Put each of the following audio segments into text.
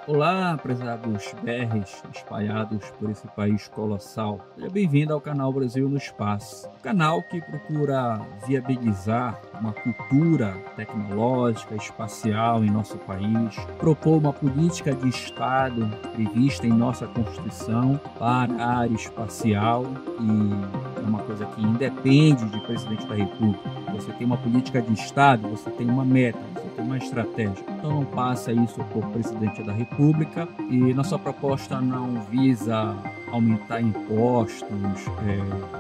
Olá, prezados BRs espalhados por esse país colossal. Seja bem-vindo ao canal Brasil no Espaço, um canal que procura viabilizar uma cultura tecnológica, espacial em nosso país, propor uma política de Estado prevista em nossa Constituição para a área espacial, e é uma coisa que independe de presidente da República. Você tem uma política de Estado, você tem uma meta, você tem uma estratégia. Então não passa isso por presidente da República, e nossa proposta não visa aumentar impostos,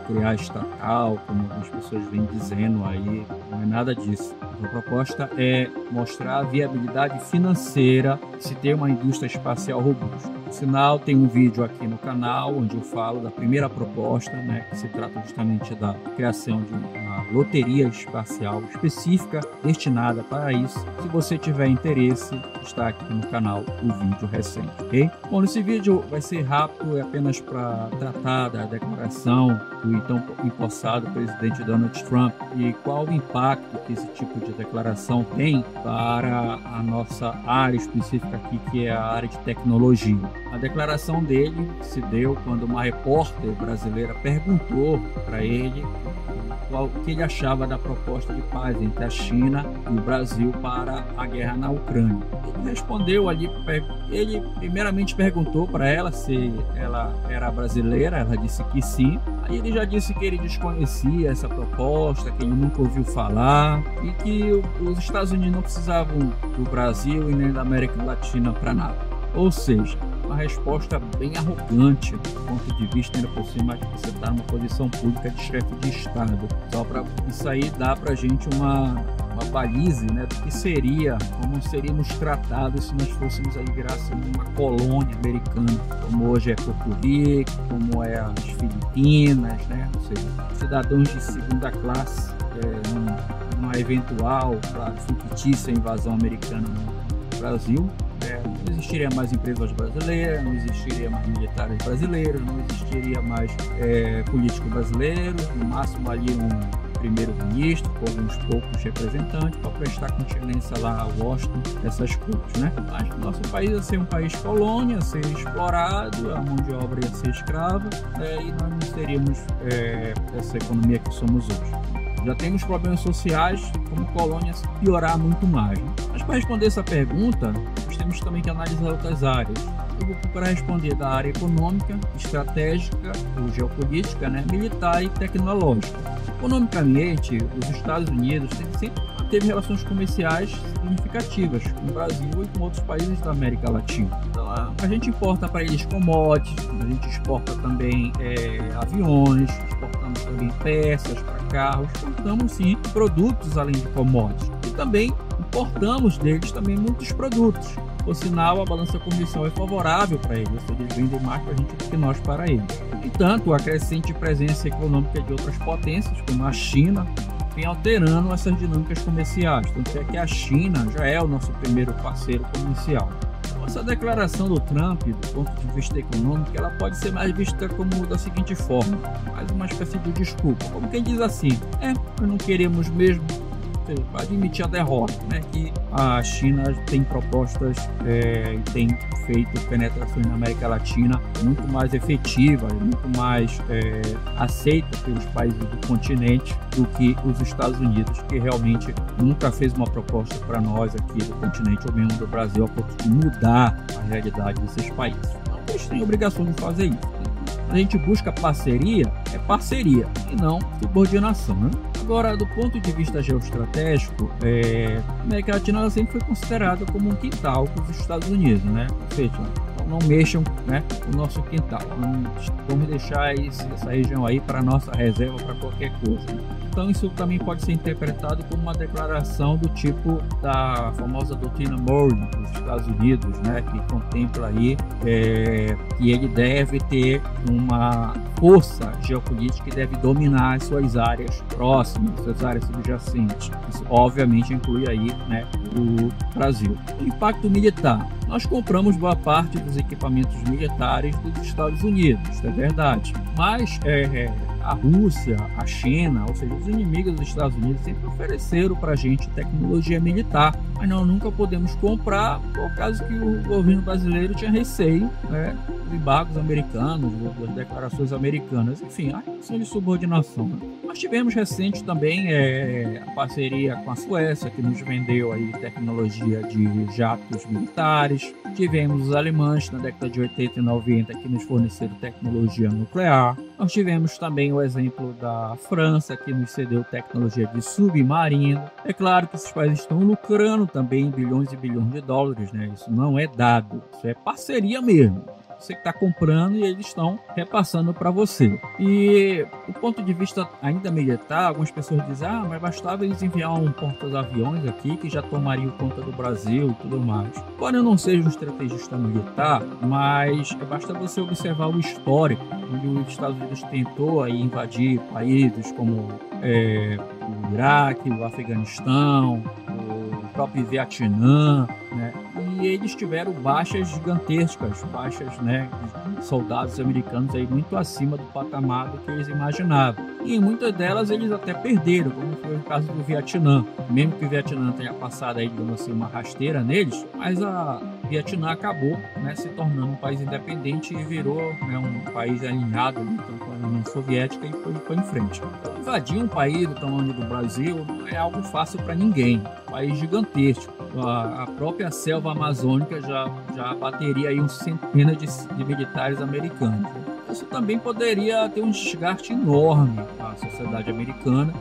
criar estatal, como algumas pessoas vêm dizendo aí, não é nada disso. A proposta é mostrar a viabilidade financeira de se ter uma indústria espacial robusta. Por sinal, tem um vídeo aqui no canal onde eu falo da primeira proposta, que se trata justamente da criação de uma loteria espacial específica destinada para isso. Se você tiver interesse, está aqui no canal o vídeo recente, ok? Bom, nesse vídeo vai ser rápido, é apenas para tratar da declaração do então empossado presidente Donald Trump e qual o impacto que esse tipo de declaração tem para a nossa área específica aqui, que é a área de tecnologia. A declaração dele se deu quando uma repórter brasileira perguntou para ele o que ele achava da proposta de paz entre a China e o Brasil para a guerra na Ucrânia. Ele respondeu ali, ele primeiramente perguntou para ela se ela era brasileira, ela disse que sim. Aí ele já disse que ele desconhecia essa proposta, que ele nunca ouviu falar e que os Estados Unidos não precisavam do Brasil e nem da América Latina para nada. Ou seja, uma resposta bem arrogante do ponto de vista, ainda por cima, de você estar numa posição pública de chefe de Estado. Só para isso aí dá para a gente uma baliza, do que seria, como seríamos tratados se nós fôssemos aí virássemos uma colônia americana, como hoje é Porto Rico, como é as Filipinas, ou seja, cidadãos de segunda classe, numa eventual, claro, fictícia invasão americana no Brasil. Não existiria mais empresas brasileiras, não existiria mais militares brasileiros, não existiria mais políticos brasileiros, no máximo ali um primeiro-ministro com alguns poucos representantes para prestar continência lá a Washington, essas coisas, Mas nosso país ia ser um país colônia, ser explorado, a mão de obra ia ser escrava, e nós não teríamos essa economia que somos hoje. Já temos problemas sociais como colônias, piorar muito mais. Mas para responder essa pergunta, nós temos também que analisar outras áreas. Eu vou procurar responder da área econômica, estratégica, ou geopolítica, militar e tecnológica. Economicamente, os Estados Unidos sempre teve relações comerciais significativas com o Brasil e com outros países da América Latina. Então, a gente importa para eles commodities, a gente exporta também aviões, exportamos também peças para carros, exportamos sim produtos além de commodities. E também importamos deles também muitos produtos. Por sinal, a balança comercial é favorável para eles, eles vendem mais para a gente do que nós para eles. No entanto, a crescente presença econômica de outras potências, como a China, vem alterando essas dinâmicas comerciais, tanto é que a China já é o nosso primeiro parceiro comercial. Essa declaração do Trump, do ponto de vista econômico, ela pode ser mais vista como da seguinte forma, mais uma espécie de desculpa, como quem diz assim, nós não queremos mesmo admitir a derrota, que a China tem propostas e tem feito penetrações na América Latina muito mais efetivas, muito mais aceitas pelos países do continente do que os Estados Unidos, que realmente nunca fez uma proposta para nós aqui do continente, ou mesmo do Brasil, a ponto de mudar a realidade desses países. Então, eles têm a obrigação de fazer isso. A gente busca parceria, é parceria e não subordinação, Agora, do ponto de vista geoestratégico, a América Latina sempre foi considerada como um quintal para os Estados Unidos, Ou seja, não mexam o nosso quintal, vamos deixar essa região aí para nossa reserva para qualquer coisa. Então isso também pode ser interpretado como uma declaração do tipo da famosa doutrina Monroe dos Estados Unidos, que contempla aí que ele deve ter uma força geopolítica e deve dominar as suas áreas próximas, suas áreas subjacentes. Isso obviamente inclui aí o Brasil. O impacto militar. Nós compramos boa parte dos equipamentos militares dos Estados Unidos, é verdade. Mas a Rússia, a China, ou seja, os inimigos dos Estados Unidos sempre ofereceram para a gente tecnologia militar, mas nós nunca podemos comprar por causa que o governo brasileiro tinha receio, né, dos embargos americanos, das declarações americanas, enfim, a relação de subordinação. Né? Nós tivemos recente também a parceria com a Suécia, que nos vendeu aí tecnologia de jatos militares. Tivemos os alemães na década de 80 e 90 que nos forneceram tecnologia nuclear. Nós tivemos também o exemplo da França, que nos cedeu tecnologia de submarino. É claro que esses países estão lucrando também bilhões e bilhões de dólares, né? Isso não é dado, isso é parceria mesmo. Você que está comprando e eles estão repassando para você. E do ponto de vista ainda militar, algumas pessoas dizem, mas bastava eles enviar um porta-aviões aqui que já tomariam conta do Brasil e tudo mais. Embora eu não seja um estrategista militar, mas basta você observar o histórico, onde os Estados Unidos tentou aí invadir países como o Iraque, o Afeganistão, o próprio Vietnã, né? E eles tiveram baixas gigantescas, baixas, né, de soldados americanos aí muito acima do patamar do que eles imaginavam. E em muitas delas eles até perderam, como foi o caso do Vietnã. Mesmo que o Vietnã tenha passado aí, digamos assim, uma rasteira neles, mas a Vietnã acabou, né, se tornando um país independente e virou, né, um país alinhado ali, então, com a União Soviética, e foi em frente. Então, invadir um país do tamanho do Brasil não é algo fácil para ninguém. Um país gigantesco. A própria selva amazônica já abateria aí centenas de militares americanos. Isso também poderia ter um desgaste enorme na sociedade americana,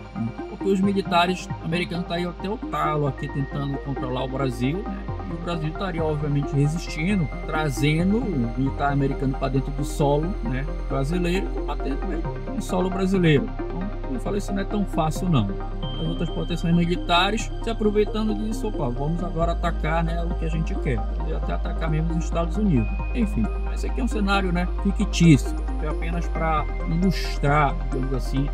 porque os militares americanos estariam até o talo aqui tentando controlar o Brasil, né? E o Brasil estaria obviamente resistindo, trazendo o militar americano para dentro do solo, né, brasileiro, para dentro do solo brasileiro. Então, como eu falei, isso não é tão fácil não. As outras potências militares se aproveitando disso, vamos agora atacar, né, o que a gente quer, e até atacar mesmo os Estados Unidos. Enfim, esse aqui é um cenário, né, fictício, é apenas para ilustrar, digamos assim,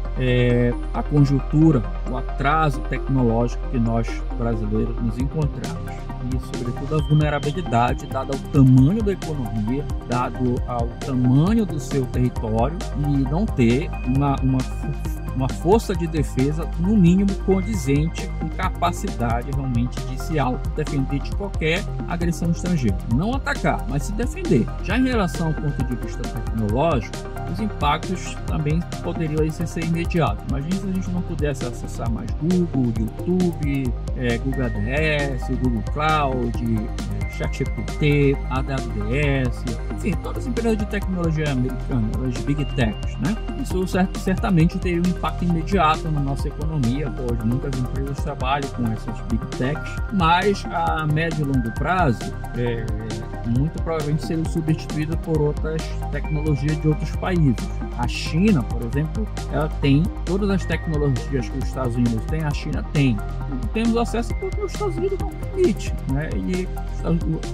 a conjuntura, o atraso tecnológico que nós brasileiros nos encontramos. E, sobretudo, a vulnerabilidade dada ao tamanho da economia, dado ao tamanho do seu território, e não ter uma força de defesa, no mínimo, condizente com capacidade realmente de se autodefender de qualquer agressão estrangeira. Não atacar, mas se defender. Já em relação ao ponto de vista tecnológico, os impactos também poderiam ser imediatos. Imagina se a gente não pudesse acessar mais Google, YouTube, Google ADS, Google Cloud, ChatGPT, AWS, enfim, todas as empresas de tecnologia americanas, as Big Techs, né? Isso certamente teria um impacto imediato na nossa economia, pois muitas empresas trabalham com essas Big Techs, mas a médio e longo prazo, muito provavelmente seriam substituídas por outras tecnologias de outros países. A China, por exemplo, ela tem todas as tecnologias que os Estados Unidos têm, a China tem. Não temos acesso porque os Estados Unidos não permite, né? E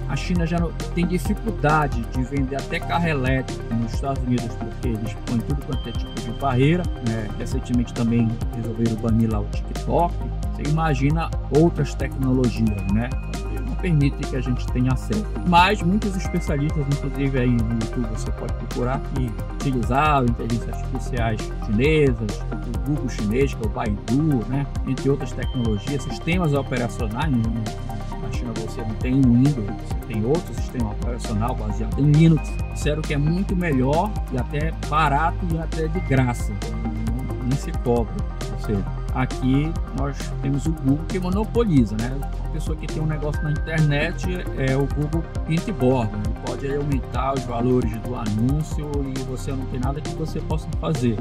a China já tem dificuldade de vender até carro elétrico nos Estados Unidos, porque eles põem tudo quanto é tipo de barreira, né? Recentemente também resolveram banir lá o TikTok. Você imagina outras tecnologias, né? Permite que a gente tenha acesso. Mas muitos especialistas, inclusive aí no YouTube, você pode procurar, que utilizaram inteligências artificiais chinesas, o Google chinês, que é o Baidu, né? Entre outras tecnologias, sistemas operacionais. Na China você não tem o Windows, você tem outro sistema operacional baseado em Linux. Disseram que é muito melhor e até barato e até de graça. Nem se cobra. Ou seja, aqui nós temos o Google que monopoliza, né? Uma pessoa que tem um negócio na internet é o Google pinta e borda. Ele pode aumentar os valores do anúncio e você não tem nada que você possa fazer.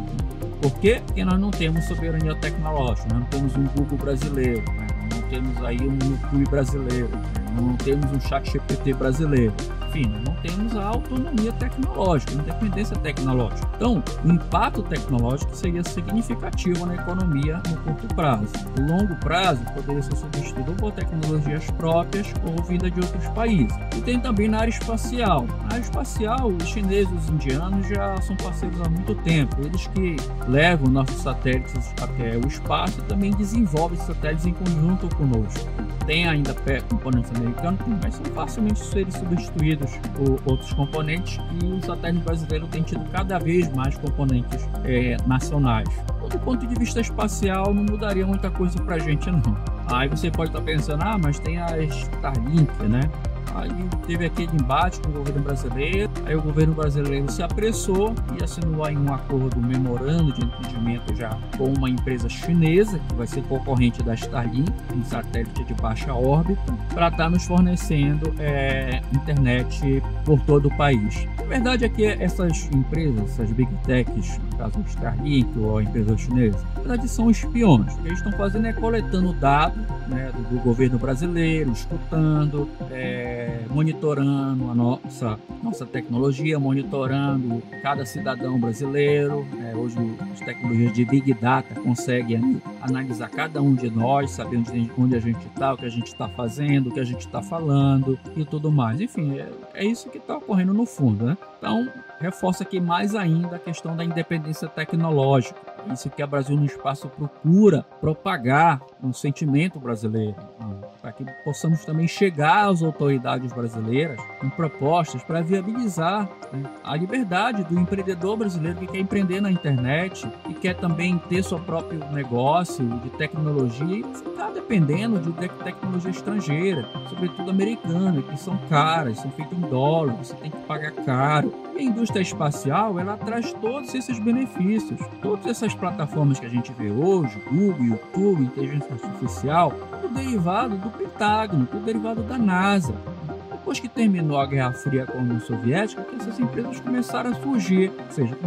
Por quê? Porque nós não temos soberania tecnológica, nós não temos um Google brasileiro, né? Não temos aí um YouTube brasileiro, né? Não temos um ChatGPT brasileiro. Enfim, não temos a autonomia tecnológica, a independência tecnológica. Então, o impacto tecnológico seria significativo na economia no curto prazo. No longo prazo, poderia ser substituído por tecnologias próprias ou vinda de outros países. E tem também na área espacial. Na área espacial, os chineses e os indianos já são parceiros há muito tempo. Eles que levam nossos satélites até o espaço e também desenvolvem satélites em conjunto conosco. Tem ainda componentes americanos, mas são facilmente substituídos por outros componentes, e o satélite brasileiro tem tido cada vez mais componentes nacionais. Do ponto de vista espacial, não mudaria muita coisa para a gente, não. Aí você pode estar pensando, mas tem a Starlink, né? Aí teve aquele embate com o governo brasileiro, aí o governo brasileiro se apressou e assinou aí um acordo, um memorando de entendimento já com uma empresa chinesa, que vai ser concorrente da Starlink, um satélite de baixa órbita, para estar nos fornecendo internet por todo o país. A verdade é que essas empresas, essas Big Techs, no caso do Starlink ou a empresa chinesa, na verdade são espiões. O que eles estão fazendo é coletando dados, né, do governo brasileiro, escutando, monitorando a nossa tecnologia, monitorando cada cidadão brasileiro. Hoje as tecnologias de Big Data conseguem analisar cada um de nós, saber onde a gente está, o que a gente está fazendo, o que a gente está falando e tudo mais. Enfim, é isso que está ocorrendo no fundo, né? Então, reforça aqui mais ainda a questão da independência tecnológica. Isso que a Brasil no Espaço procura propagar no sentimento brasileiro, para que possamos também chegar às autoridades brasileiras com propostas para viabilizar, né, a liberdade do empreendedor brasileiro que quer empreender na internet e quer também ter seu próprio negócio de tecnologia e não ficar dependendo de tecnologia estrangeira, sobretudo americana, que são caras, são feitas em dólar, você tem que pagar caro. E a indústria espacial, ela traz todos esses benefícios, todas essas plataformas que a gente vê hoje, Google, YouTube, inteligência artificial, tudo derivado do Pentágono, tudo derivado da NASA. Depois que terminou a Guerra Fria com a União Soviética, que essas empresas começaram a surgir, ou seja,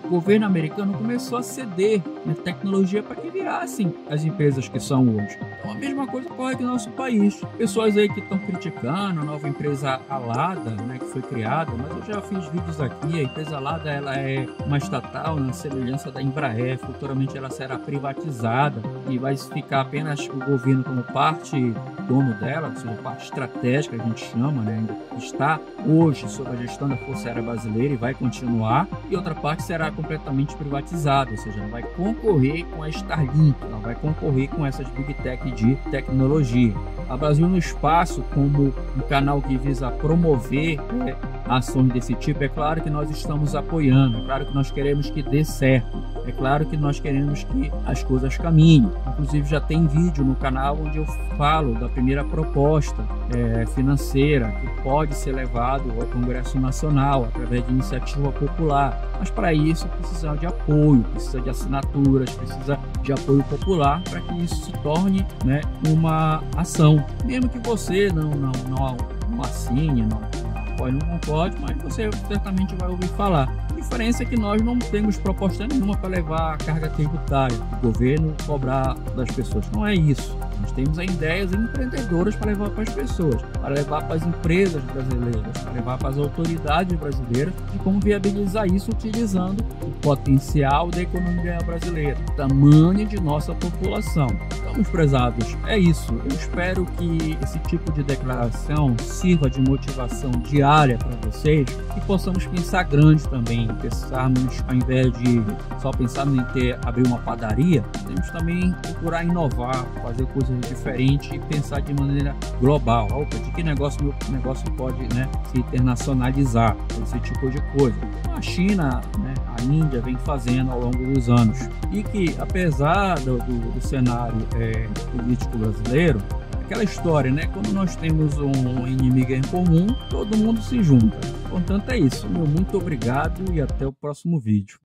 o governo americano começou a ceder tecnologia para que virassem as empresas que são hoje. Então a mesma coisa ocorre aqui no nosso país. Pessoas aí que estão criticando a nova empresa Alada, né, que foi criada, mas eu já fiz vídeos aqui. A empresa Alada, ela é uma estatal na semelhança da Embraer. Futuramente ela será privatizada e vai ficar apenas o governo como parte dono dela, ou seja, parte estratégica, a gente chama, né, ainda está hoje sob a gestão da Força Aérea Brasileira e vai continuar, e outra parte será completamente privatizada, ou seja, ela vai concorrer com a Starlink, ela vai concorrer com essas Big Tech de tecnologia. A Brasil no Espaço, como um canal que visa promover ações desse tipo, é claro que nós estamos apoiando, é claro que nós queremos que dê certo, é claro que nós queremos que as coisas caminhem. Inclusive já tem vídeo no canal onde eu falo da primeira proposta financeira que pode ser levado ao Congresso Nacional através de iniciativa popular, mas para isso precisa de apoio, precisa de assinaturas, precisa de apoio popular para que isso se torne, né, uma ação. Mesmo que você não assine, não concorde, mas você certamente vai ouvir falar. A diferença é que nós não temos proposta nenhuma para levar a carga tributária do governo, cobrar das pessoas. Não é isso. Nós temos ideias empreendedoras para levar para as pessoas, para levar para as empresas brasileiras, para levar para as autoridades brasileiras de como viabilizar isso utilizando o potencial da economia brasileira, o tamanho de nossa população. Então, meus prezados, é isso. Eu espero que esse tipo de declaração sirva de motivação diária para vocês e possamos pensar grande também, pensarmos, ao invés de só pensarmos em abrir uma padaria, temos também procurar inovar, fazer coisas diferentes e pensar de maneira global. De que meu negócio pode, né, se internacionalizar, esse tipo de coisa. A China, né, a Índia vem fazendo ao longo dos anos, e que apesar do cenário político brasileiro, aquela história, né? Quando nós temos um inimigo em comum, todo mundo se junta. Portanto, é isso. Meu muito obrigado e até o próximo vídeo.